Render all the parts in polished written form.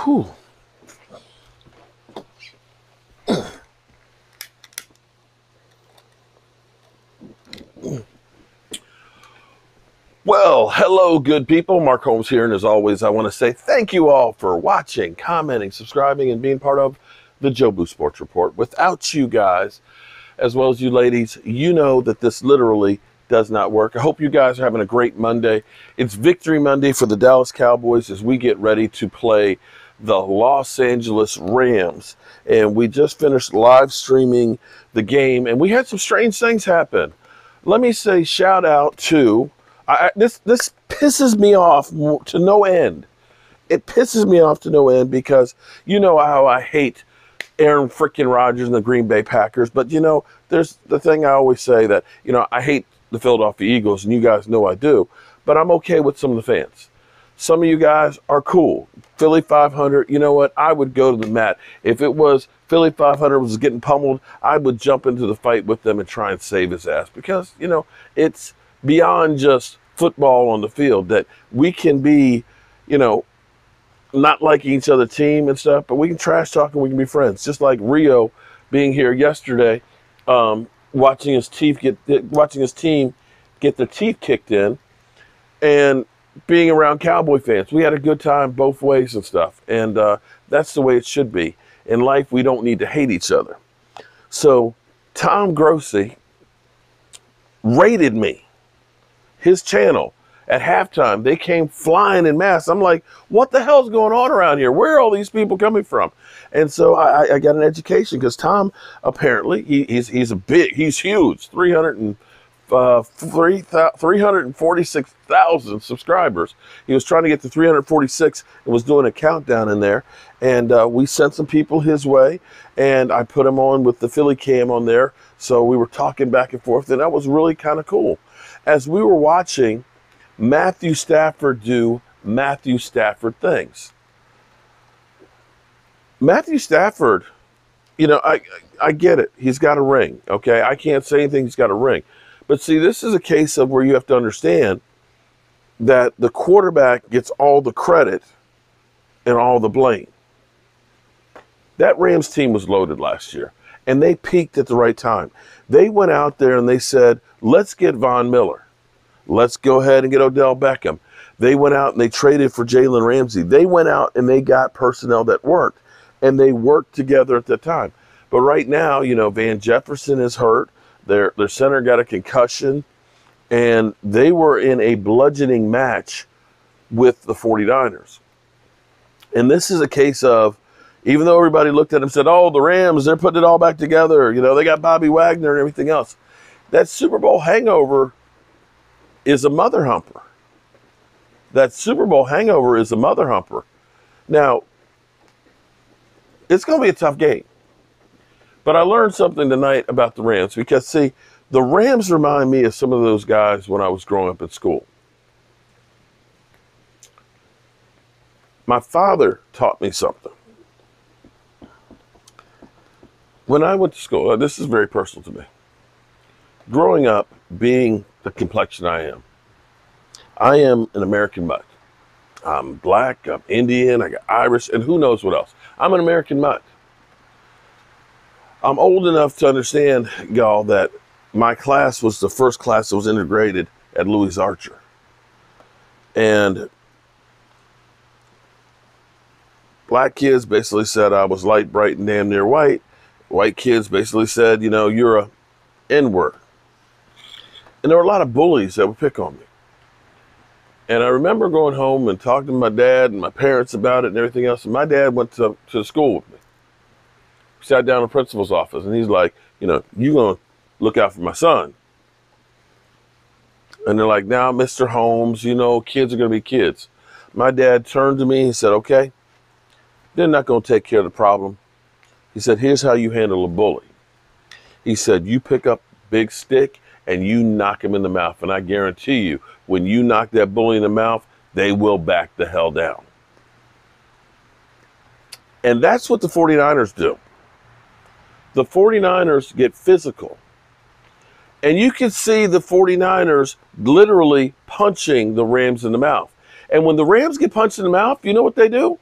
Whew. Well, hello, good people. Mark Holmes here, and as always, I want to say thank you all for watching, commenting, subscribing, and being part of the Jobu Sports Report. Without you guys, as well as you ladies, you know that this literally does not work. I hope you guys are having a great Monday. It's Victory Monday for the Dallas Cowboys as we get ready to play the Los Angeles Rams. And we just finished live streaming the game, and we had some strange things happen. Let me say shout out to... This pisses me off to no end. It pisses me off to no end because you know how I hate Aaron frickin' Rodgers and the Green Bay Packers. But, you know, there's the thing I always say that, you know, I hate the Philadelphia Eagles, and you guys know I do. But I'm okay with some of the fans. Some of you guys are cool. Philly 500, you know what? I would go to the mat. If it was Philly 500 was getting pummeled, I would jump into the fight with them and try and save his ass. Because, you know, it's beyond just football on the field that we can be, you know, not liking each other's team and stuff, but we can trash talk and we can be friends. Just like Rio being here yesterday, watching his team get their teeth kicked in, and being around Cowboy fans. We had a good time both ways and stuff, and that's the way it should be. In life, we don't need to hate each other. So Tom Grossi rated me. His channel at halftime, they came flying in mass. I'm like, what the hell's going on around here? Where are all these people coming from? And so I got an education because Tom, apparently, he's huge, 346,000 subscribers. He was trying to get to 346 and was doing a countdown in there. And we sent some people his way, and I put him on with the Philly cam on there. So we were talking back and forth, and that was really kind of cool. As we were watching Mathew Stafford do Mathew Stafford things. Mathew Stafford, you know, I get it. He's got a ring, okay? I can't say anything. He's got a ring. But see, this is a case of where you have to understand that the quarterback gets all the credit and all the blame. That Rams team was loaded last year, and they peaked at the right time. They went out there and they said, let's get Von Miller. Let's go ahead and get Odell Beckham. They went out and they traded for Jalen Ramsey. They went out and they got personnel that worked, and they worked together at the time. But right now, you know, Van Jefferson is hurt. Their center got a concussion, and they were in a bludgeoning match with the 49ers. And this is a case of, even though everybody looked at him and said, oh, the Rams, they're putting it all back together. You know, they got Bobby Wagner and everything else. That Super Bowl hangover is a mother humper. That Super Bowl hangover is a mother humper. Now, it's going to be a tough game. But I learned something tonight about the Rams because, see, the Rams remind me of some of those guys when I was growing up at school. My father taught me something. When I went to school, this is very personal to me. Growing up, being the complexion I am an American mutt. I'm black, I'm Indian, I got Irish, and who knows what else. I'm an American mutt. I'm old enough to understand, y'all, that my class was the first class that was integrated at Louis Archer. And black kids basically said I was light, bright, and damn near white. White kids basically said, you know, you're a N-word. And there were a lot of bullies that would pick on me. And I remember going home and talking to my dad and my parents about it and everything else. And my dad went to school with me. Sat down in the principal's office, and he's like, you know, you're going to look out for my son. And they're like, now, Mr. Holmes, you know, kids are going to be kids. My dad turned to me and said, okay, they're not going to take care of the problem. He said, here's how you handle a bully. He said, you pick up a big stick and you knock him in the mouth. And I guarantee you, when you knock that bully in the mouth, they will back the hell down. And that's what the 49ers do. The 49ers get physical. And you can see the 49ers literally punching the Rams in the mouth. And when the Rams get punched in the mouth, you know what they do?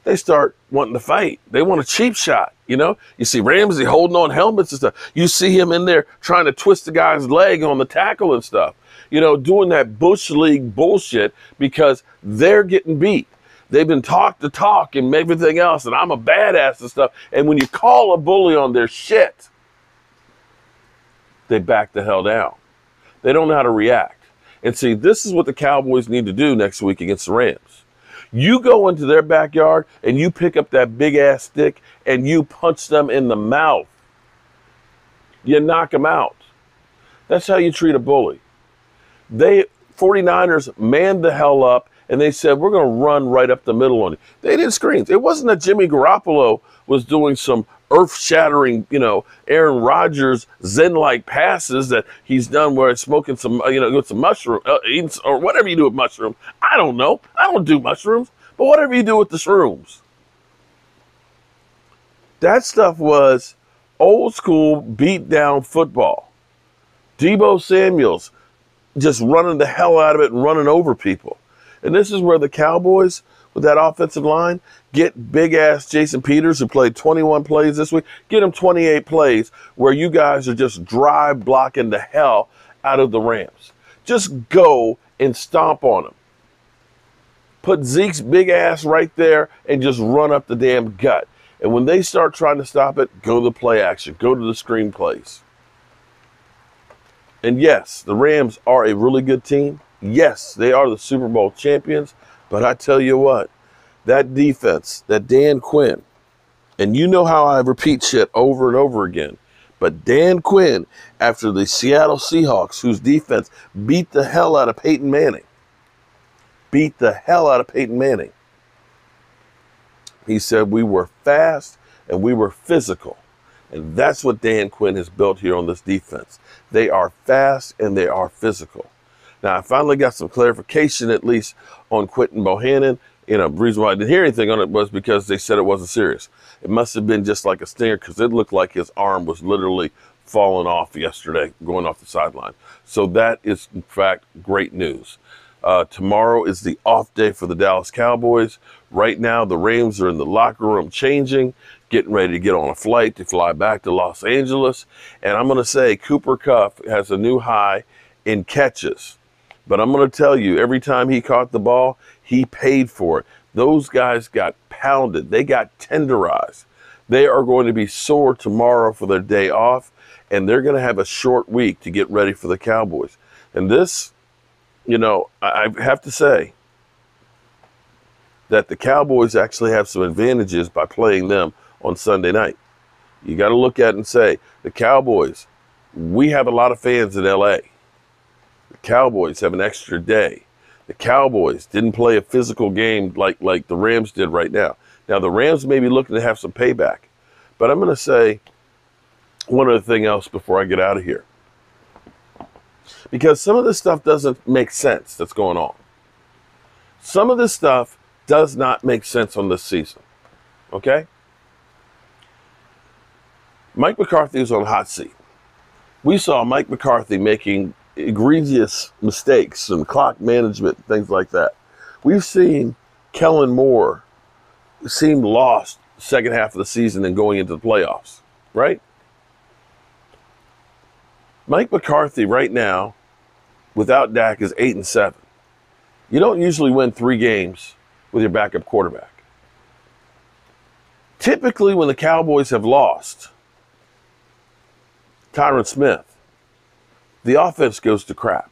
they start wanting to fight. They want a cheap shot, you know? You see Ramsey holding on helmets and stuff. You see him in there trying to twist the guy's leg on the tackle and stuff, you know, doing that Bush League bullshit because they're getting beat. They've been talk to talk and everything else, and I'm a badass and stuff. And when you call a bully on their shit, they back the hell down. They don't know how to react. And see, this is what the Cowboys need to do next week against the Rams. You go into their backyard and you pick up that big-ass stick and you punch them in the mouth. You knock them out. That's how you treat a bully. 49ers manned the hell up, and they said, we're going to run right up the middle on you. They did screens. It wasn't that Jimmy Garoppolo was doing some earth-shattering, you know, Aaron Rodgers Zen-like passes that he's done where it's smoking some, you know, with some mushroom, eating, or whatever you do with mushrooms. I don't know. I don't do mushrooms. But whatever you do with the shrooms. That stuff was old school beat-down football. Deebo Samuel's just running the hell out of it and running over people. And this is where the Cowboys, with that offensive line, get big-ass Jason Peters, who played 21 plays this week, get him 28 plays where you guys are just drive blocking the hell out of the Rams. Just go and stomp on them. Put Zeke's big ass right there and just run up the damn gut. And when they start trying to stop it, go to the play action. Go to the screen plays. And yes, the Rams are a really good team. Yes, they are the Super Bowl champions, but I tell you what, that defense, that Dan Quinn, and you know how I repeat shit over and over again, but Dan Quinn, after the Seattle Seahawks, whose defense beat the hell out of Peyton Manning, he said we were fast and we were physical. And that's what Dan Quinn has built here on this defense. They are fast and they are physical. Now, I finally got some clarification, at least, on Quentin Bohannon. You know, the reason why I didn't hear anything on it was because they said it wasn't serious. It must have been just like a stinger because it looked like his arm was literally falling off yesterday, going off the sideline. So that is, in fact, great news. Tomorrow is the off day for the Dallas Cowboys. Right now, the Rams are in the locker room changing, getting ready to get on a flight to fly back to Los Angeles. And I'm going to say Cooper Kupp has a new high in catches. But I'm going to tell you, every time he caught the ball, he paid for it. Those guys got pounded. They got tenderized. They are going to be sore tomorrow for their day off, and they're going to have a short week to get ready for the Cowboys. And this, you know, I have to say that the Cowboys actually have some advantages by playing them on Sunday night. You got to look at it and say, the Cowboys, we have a lot of fans in L.A., the Cowboys have an extra day. The Cowboys didn't play a physical game like the Rams did right now. Now, the Rams may be looking to have some payback. But I'm going to say one other thing else before I get out of here. Because some of this stuff doesn't make sense that's going on. Some of this stuff does not make sense on this season. Okay? Mike McCarthy is on the hot seat. We saw Mike McCarthy making egregious mistakes and clock management, things like that. We've seen Kellen Moore seem lost the second half of the season and going into the playoffs, right? Mike McCarthy right now, without Dak, is 8-7. You don't usually win 3 games with your backup quarterback. Typically, when the Cowboys have lost Tyron Smith, the offense goes to crap.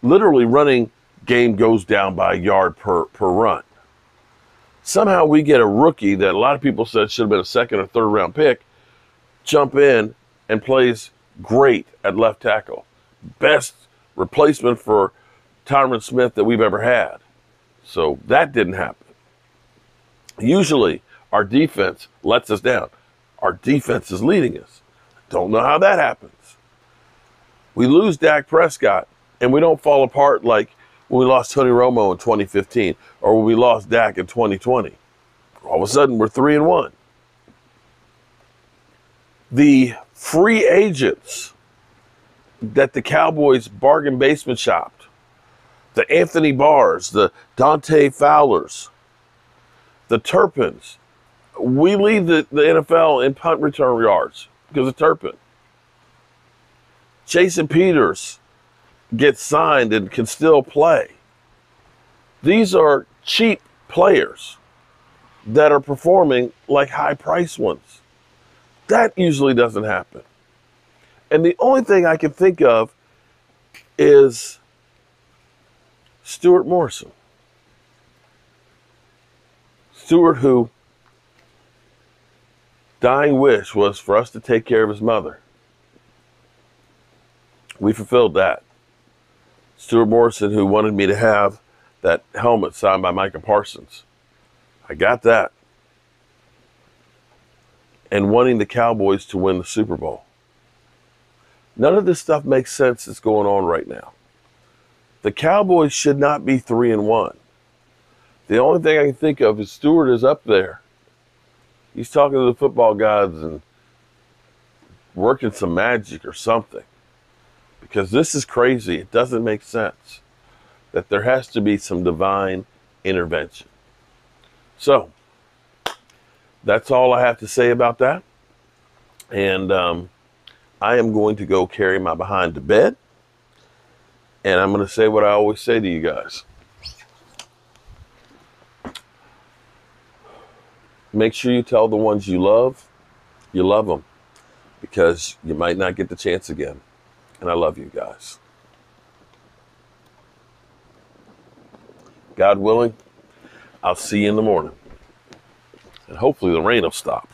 Literally, running game goes down by a yard per run. Somehow we get a rookie that a lot of people said should have been a second or third round pick, jump in and plays great at left tackle. Best replacement for Tyron Smith that we've ever had. So that didn't happen. Usually our defense lets us down. Our defense is leading us. Don't know how that happens. We lose Dak Prescott, and we don't fall apart like when we lost Tony Romo in 2015 or when we lost Dak in 2020. All of a sudden, we're 3-1. The free agents that the Cowboys bargain basement shopped, the Anthony Barrs, the Dante Fowlers, The Turpins. We lead the NFL in punt return yards because of Turpin. Jason Peters gets signed and can still play. These are cheap players that are performing like high-priced ones. That usually doesn't happen. And the only thing I can think of is Stuart Morrison. Stuart, who dying wish was for us to take care of his mother. We fulfilled that. Stuart Morrison, who wanted me to have that helmet signed by Micah Parsons. I got that. And wanting the Cowboys to win the Super Bowl. None of this stuff makes sense that's going on right now. The Cowboys should not be 3-1. The only thing I can think of is Stewart is up there. He's talking to the football gods and working some magic or something. Because this is crazy. It doesn't make sense. That there has to be some divine intervention. So, that's all I have to say about that. And I am going to go carry my behind to bed. And I'm going to say what I always say to you guys. Make sure you tell the ones you love them. Because you might not get the chance again. And I love you guys. God willing, I'll see you in the morning. And hopefully the rain will stop.